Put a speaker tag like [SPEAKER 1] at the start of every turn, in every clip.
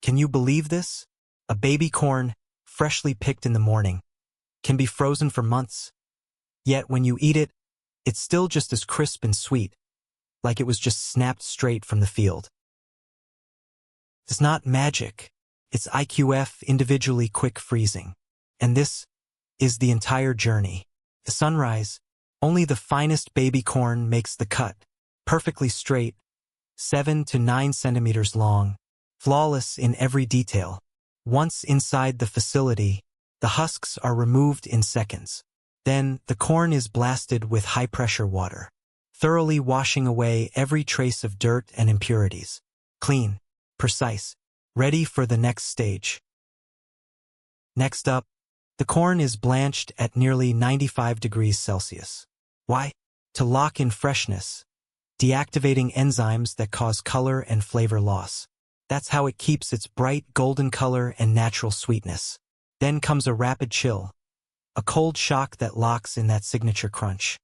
[SPEAKER 1] Can you believe this? A baby corn, freshly picked in the morning, can be frozen for months. Yet when you eat it, it's still just as crisp and sweet, like it was just snapped straight from the field. It's not magic. It's IQF, individually quick freezing. And this is the entire journey. The sunrise, only the finest baby corn makes the cut, perfectly straight, 7 to 9 centimeters long, flawless in every detail. Once inside the facility, the husks are removed in seconds. Then the corn is blasted with high-pressure water, thoroughly washing away every trace of dirt and impurities. Clean, precise, ready for the next stage. Next up, the corn is blanched at nearly 95 degrees Celsius. Why? To lock in freshness, deactivating enzymes that cause color and flavor loss. That's how it keeps its bright golden color and natural sweetness. Then comes a rapid chill, a cold shock that locks in that signature crunch.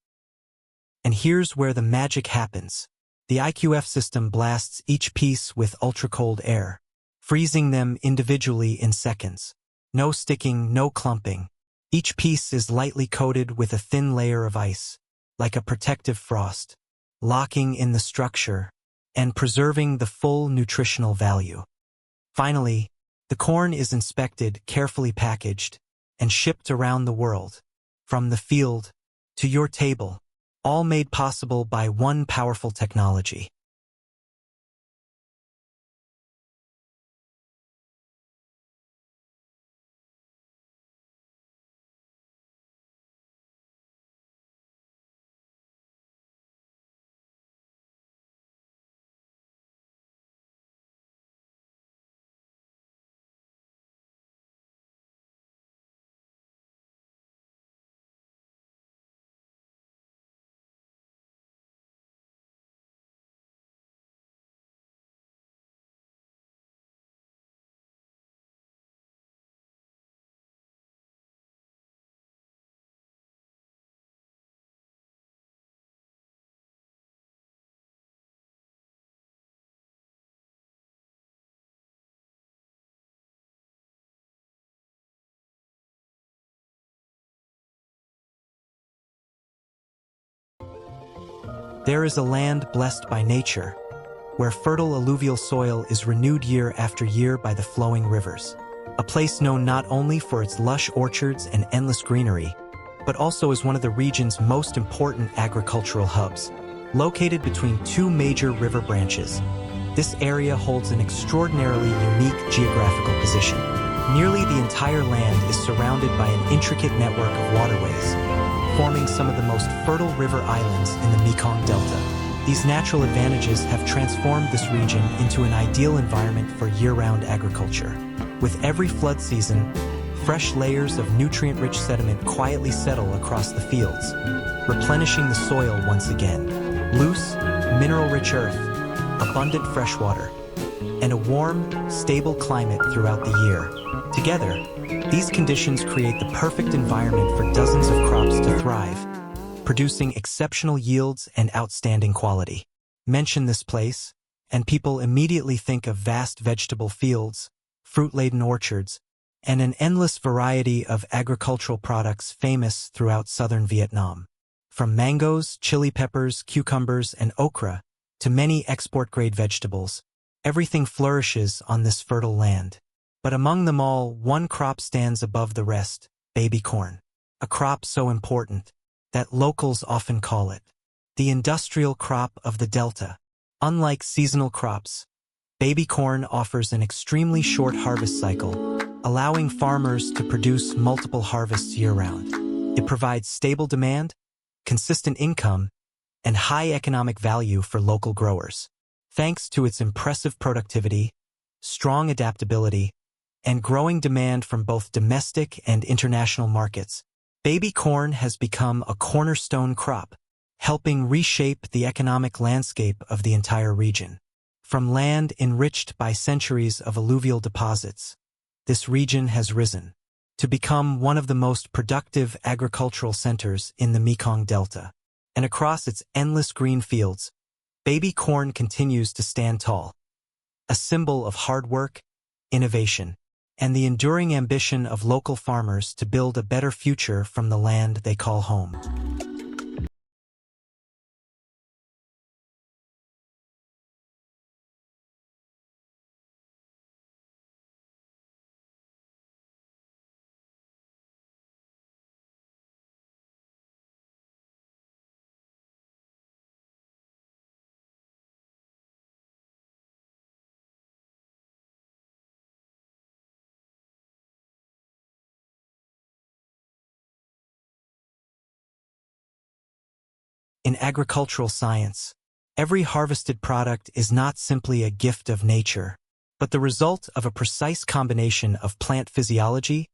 [SPEAKER 1] And here's where the magic happens. The IQF system blasts each piece with ultra-cold air, freezing them individually in seconds. No sticking, no clumping. Each piece is lightly coated with a thin layer of ice, like a protective frost, locking in the structure and preserving the full nutritional value. Finally, the corn is inspected, carefully packaged, and shipped around the world, from the field to your table, all made possible by one powerful technology. There is a land blessed by nature, where fertile alluvial soil is renewed year after year by the flowing rivers. A place known not only for its lush orchards and endless greenery, but also as one of the region's most important agricultural hubs. Located between two major river branches, this area holds an extraordinarily unique geographical position. Nearly the entire land is surrounded by an intricate network of waterways, forming some of the most fertile river islands in the Mekong Delta. These natural advantages have transformed this region into an ideal environment for year-round agriculture. With every flood season, fresh layers of nutrient-rich sediment quietly settle across the fields, replenishing the soil once again. Loose, mineral-rich earth, abundant freshwater, and a warm, stable climate throughout the year. Together, these conditions create the perfect environment for dozens of crops to thrive, producing exceptional yields and outstanding quality. Mention this place, and people immediately think of vast vegetable fields, fruit-laden orchards, and an endless variety of agricultural products famous throughout southern Vietnam. From mangoes, chili peppers, cucumbers, and okra, to many export-grade vegetables, everything flourishes on this fertile land. But among them all, one crop stands above the rest: baby corn. A crop so important that locals often call it the industrial crop of the Delta. Unlike seasonal crops, baby corn offers an extremely short harvest cycle, allowing farmers to produce multiple harvests year-round. It provides stable demand, consistent income, and high economic value for local growers. Thanks to its impressive productivity, strong adaptability, and growing demand from both domestic and international markets, baby corn has become a cornerstone crop, helping reshape the economic landscape of the entire region. From land enriched by centuries of alluvial deposits, this region has risen to become one of the most productive agricultural centers in the Mekong Delta. And across its endless green fields, baby corn continues to stand tall, a symbol of hard work, innovation, and the enduring ambition of local farmers to build a better future from the land they call home. In agricultural science, every harvested product is not simply a gift of nature, but the result of a precise combination of plant physiology,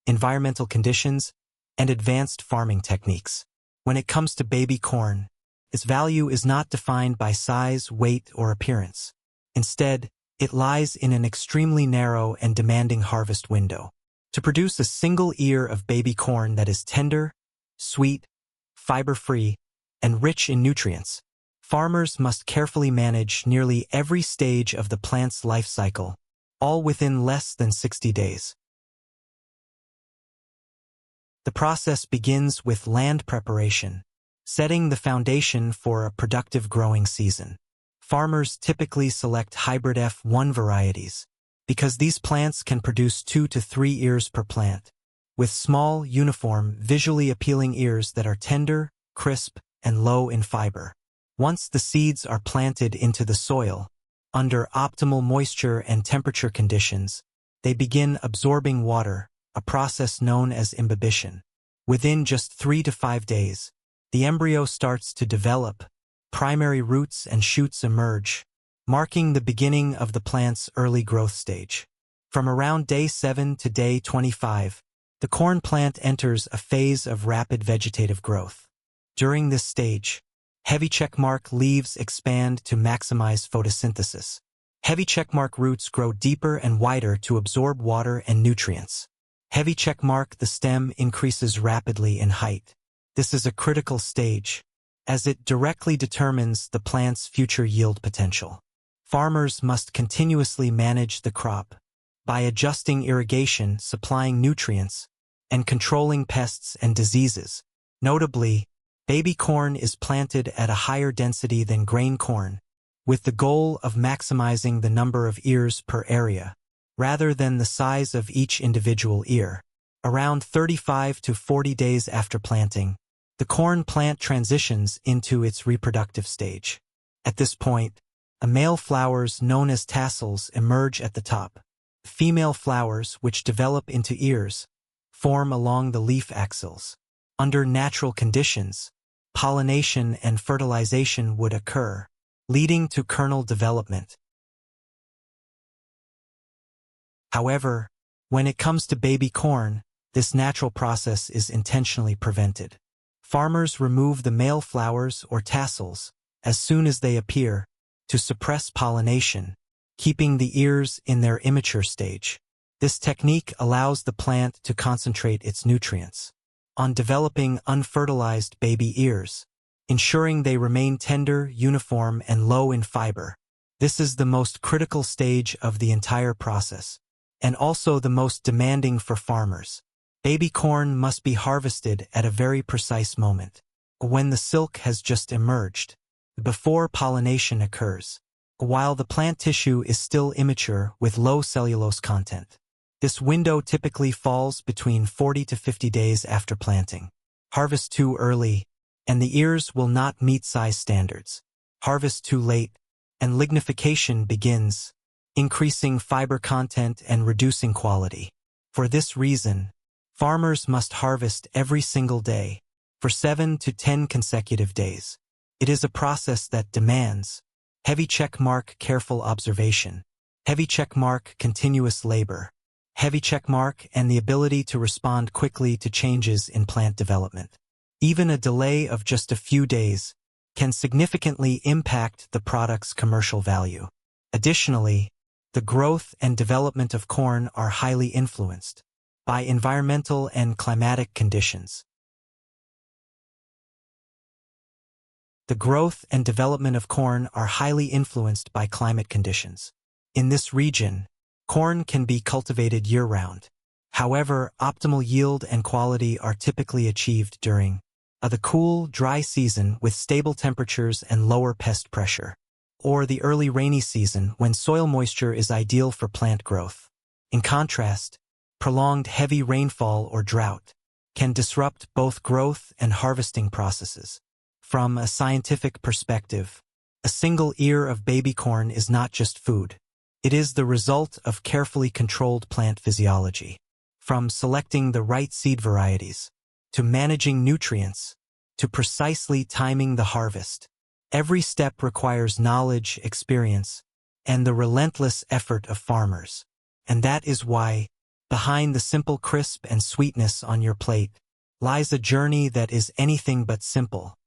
[SPEAKER 1] environmental conditions, and advanced farming techniques. When it comes to baby corn, its value is not defined by size, weight, or appearance. Instead, it lies in an extremely narrow and demanding harvest window. To produce a single ear of baby corn that is tender, sweet, fiber-free, and rich in nutrients, farmers must carefully manage nearly every stage of the plant's life cycle, all within less than 60 days. The process begins with land preparation, setting the foundation for a productive growing season. Farmers typically select hybrid F1 varieties because these plants can produce 2 to 3 ears per plant, with small, uniform, visually appealing ears that are tender, crisp, and low in fiber. Once the seeds are planted into the soil, under optimal moisture and temperature conditions, they begin absorbing water, a process known as imbibition. Within just 3 to 5 days, the embryo starts to develop, primary roots and shoots emerge, marking the beginning of the plant's early growth stage. From around day 7 to day 25, the corn plant enters a phase of rapid vegetative growth. During this stage, heavy checkmark leaves expand to maximize photosynthesis. Heavy checkmark roots grow deeper and wider to absorb water and nutrients. Heavy checkmark the stem increases rapidly in height. This is a critical stage, as it directly determines the plant's future yield potential. Farmers must continuously manage the crop by adjusting irrigation, supplying nutrients, and controlling pests and diseases. Notably, baby corn is planted at a higher density than grain corn, with the goal of maximizing the number of ears per area, rather than the size of each individual ear. Around 35 to 40 days after planting, the corn plant transitions into its reproductive stage. At this point, a male flowers known as tassels emerge at the top. Female flowers, which develop into ears, form along the leaf axils. Under natural conditions, pollination and fertilization would occur, leading to kernel development. However, when it comes to baby corn, this natural process is intentionally prevented. Farmers remove the male flowers or tassels as soon as they appear to suppress pollination, keeping the ears in their immature stage. This technique allows the plant to concentrate its nutrients on developing unfertilized baby ears, ensuring they remain tender, uniform, and low in fiber. This is the most critical stage of the entire process, and also the most demanding for farmers. Baby corn must be harvested at a very precise moment, when the silk has just emerged, before pollination occurs, while the plant tissue is still immature with low cellulose content. This window typically falls between 40 to 50 days after planting. Harvest too early, and the ears will not meet size standards. Harvest too late, and lignification begins, increasing fiber content and reducing quality. For this reason, farmers must harvest every single day, for 7 to 10 consecutive days. It is a process that demands heavy checkmark careful observation, heavy checkmark continuous labor, heavy checkmark and the ability to respond quickly to changes in plant development. Even a delay of just a few days can significantly impact the product's commercial value. Additionally, the growth and development of corn are highly influenced by environmental and climatic conditions. The growth and development of corn are highly influenced by climate conditions. In this region, Corn can be cultivated year-round. However, optimal yield and quality are typically achieved during the cool, dry season with stable temperatures and lower pest pressure, or the early rainy season when soil moisture is ideal for plant growth. In contrast, prolonged heavy rainfall or drought can disrupt both growth and harvesting processes. From a scientific perspective, a single ear of baby corn is not just food. It is the result of carefully controlled plant physiology. From selecting the right seed varieties, to managing nutrients, to precisely timing the harvest, every step requires knowledge, experience, and the relentless effort of farmers. And that is why, behind the simple crisp and sweetness on your plate, lies a journey that is anything but simple.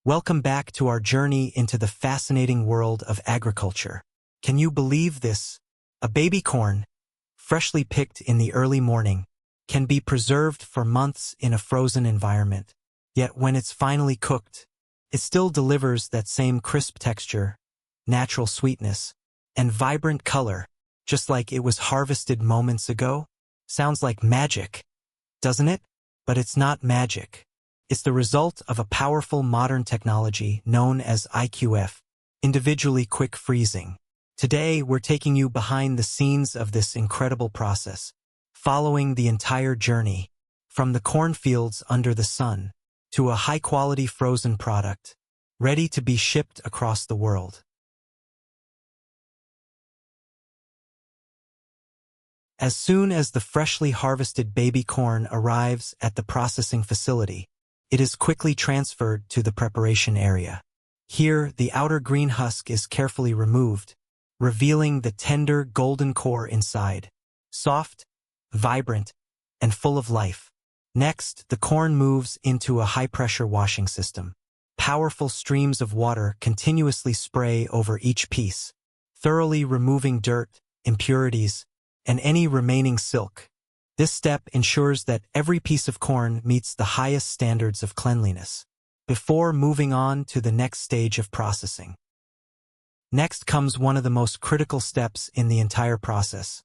[SPEAKER 1] Welcome back to our journey into the fascinating world of agriculture. Can you believe this? A baby corn, freshly picked in the early morning, can be preserved for months in a frozen environment. Yet when it's finally cooked, it still delivers that same crisp texture, natural sweetness, and vibrant color, just like it was harvested moments ago. Sounds like magic, doesn't it? But it's not magic. It's the result of a powerful modern technology known as IQF, individually quick freezing. Today, we're taking you behind the scenes of this incredible process, following the entire journey, from the cornfields under the sun, to a high-quality frozen product, ready to be shipped across the world. As soon as the freshly harvested baby corn arrives at the processing facility, it is quickly transferred to the preparation area. Here, the outer green husk is carefully removed, revealing the tender golden core inside, soft, vibrant, and full of life. Next, the corn moves into a high-pressure washing system. Powerful streams of water continuously spray over each piece, thoroughly removing dirt, impurities, and any remaining silk. This step ensures that every piece of corn meets the highest standards of cleanliness, before moving on to the next stage of processing. Next comes one of the most critical steps in the entire process: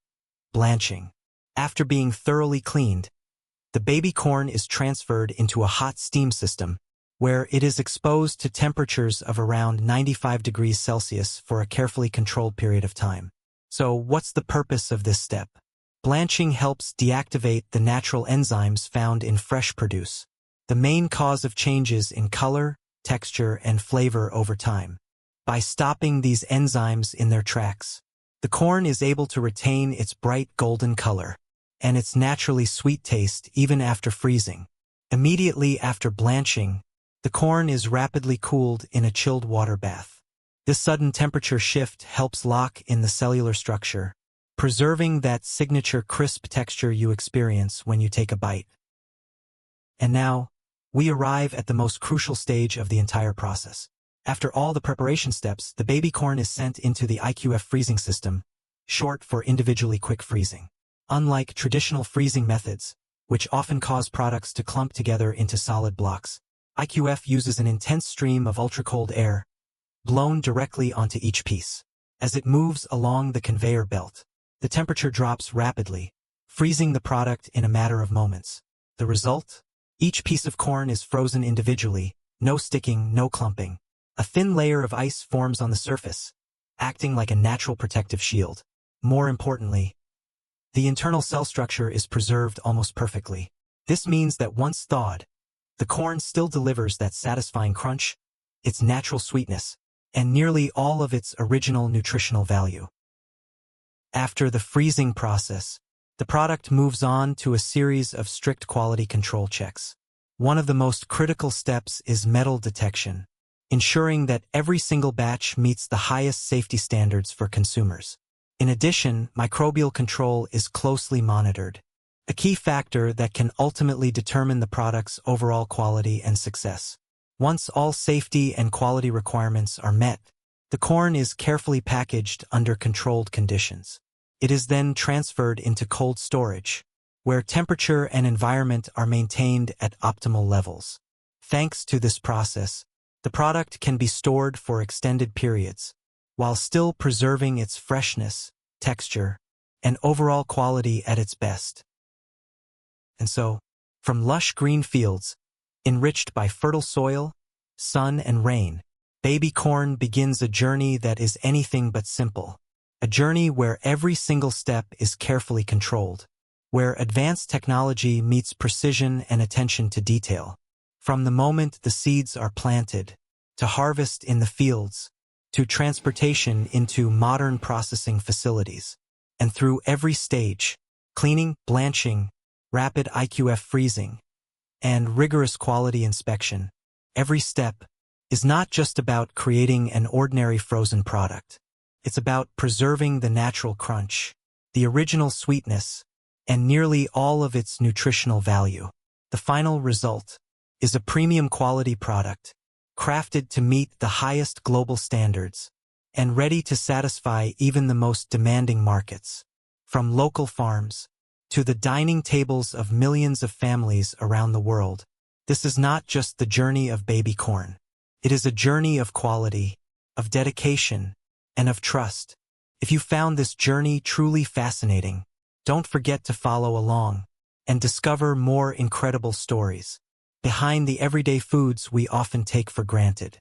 [SPEAKER 1] blanching. After being thoroughly cleaned, the baby corn is transferred into a hot steam system, where it is exposed to temperatures of around 95 degrees Celsius for a carefully controlled period of time. So, what's the purpose of this step? Blanching helps deactivate the natural enzymes found in fresh produce, the main cause of changes in color, texture, and flavor over time. By stopping these enzymes in their tracks, the corn is able to retain its bright golden color and its naturally sweet taste even after freezing. Immediately after blanching, the corn is rapidly cooled in a chilled water bath. This sudden temperature shift helps lock in the cellular structure, preserving that signature crisp texture you experience when you take a bite. And now, we arrive at the most crucial stage of the entire process. After all the preparation steps, the baby corn is sent into the IQF freezing system, short for individually quick freezing. Unlike traditional freezing methods, which often cause products to clump together into solid blocks, IQF uses an intense stream of ultra-cold air, blown directly onto each piece. As it moves along the conveyor belt, the temperature drops rapidly, freezing the product in a matter of moments. The result? Each piece of corn is frozen individually, no sticking, no clumping. A thin layer of ice forms on the surface, acting like a natural protective shield. More importantly, the internal cell structure is preserved almost perfectly. This means that once thawed, the corn still delivers that satisfying crunch, its natural sweetness, and nearly all of its original nutritional value. After the freezing process, the product moves on to a series of strict quality control checks. One of the most critical steps is metal detection, ensuring that every single batch meets the highest safety standards for consumers. In addition, microbial control is closely monitored, a key factor that can ultimately determine the product's overall quality and success. Once all safety and quality requirements are met, the corn is carefully packaged under controlled conditions. It is then transferred into cold storage, where temperature and environment are maintained at optimal levels. Thanks to this process, the product can be stored for extended periods, while still preserving its freshness, texture, and overall quality at its best. And so, from lush green fields, enriched by fertile soil, sun, and rain, baby corn begins a journey that is anything but simple. A journey where every single step is carefully controlled, where advanced technology meets precision and attention to detail. From the moment the seeds are planted, to harvest in the fields, to transportation into modern processing facilities, and through every stage, cleaning, blanching, rapid IQF freezing, and rigorous quality inspection, every step is not just about creating an ordinary frozen product. It's about preserving the natural crunch, the original sweetness, and nearly all of its nutritional value. The final result is a premium quality product, crafted to meet the highest global standards, and ready to satisfy even the most demanding markets. From local farms to the dining tables of millions of families around the world, this is not just the journey of baby corn. It is a journey of quality, of dedication, and of trust. If you found this journey truly fascinating, don't forget to follow along and discover more incredible stories behind the everyday foods we often take for granted.